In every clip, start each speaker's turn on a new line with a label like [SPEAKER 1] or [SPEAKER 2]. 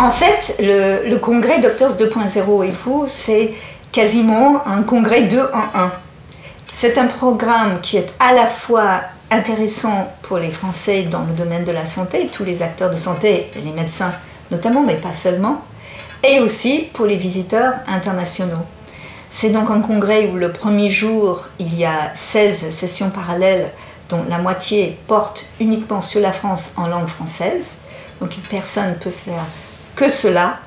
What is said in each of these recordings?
[SPEAKER 1] En fait, le congrès Doctors 2.0 et vous, c'est quasiment un congrès 2 en 1. C'est un programme qui est à la fois intéressant pour les Français dans le domaine de la santé, tous les acteurs de santé, les médecins notamment, mais pas seulement, et aussi pour les visiteurs internationaux. C'est donc un congrès où le premier jour, il y a 16 sessions parallèles, dont la moitié porte uniquement sur la France en langue française. Donc une personne peut faire que cela.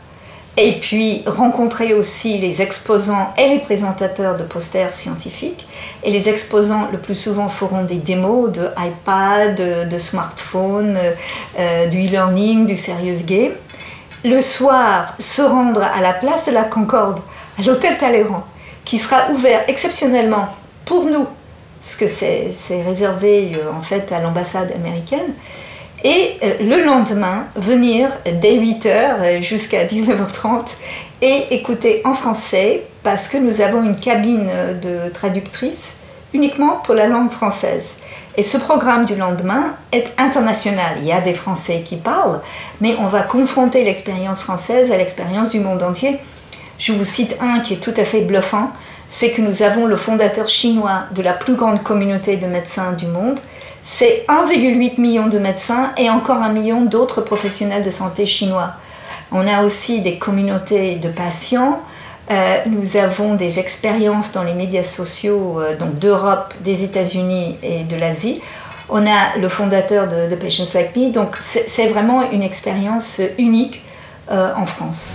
[SPEAKER 1] Et puis rencontrer aussi les exposants et les présentateurs de posters scientifiques. Et les exposants, le plus souvent, feront des démos de iPad, de smartphone, du e-learning, du serious game. Le soir, se rendre à la place de la Concorde, à l'hôtel Talleyrand, qui sera ouvert exceptionnellement pour nous, parce que c'est réservé en fait à l'ambassade américaine. Et le lendemain, venir dès 8h jusqu'à 19h30 et écouter en français, parce que nous avons une cabine de traductrice uniquement pour la langue française. Et ce programme du lendemain est international. Il y a des Français qui parlent, mais on va confronter l'expérience française à l'expérience du monde entier. Je vous cite un qui est tout à fait bluffant, c'est que nous avons le fondateur chinois de la plus grande communauté de médecins du monde. C'est 1,8 million de médecins et encore 1 million d'autres professionnels de santé chinois. On a aussi des communautés de patients. Nous avons des expériences dans les médias sociaux donc d'Europe, des États-Unis et de l'Asie. On a le fondateur de Patients Like Me. Donc c'est vraiment une expérience unique en France.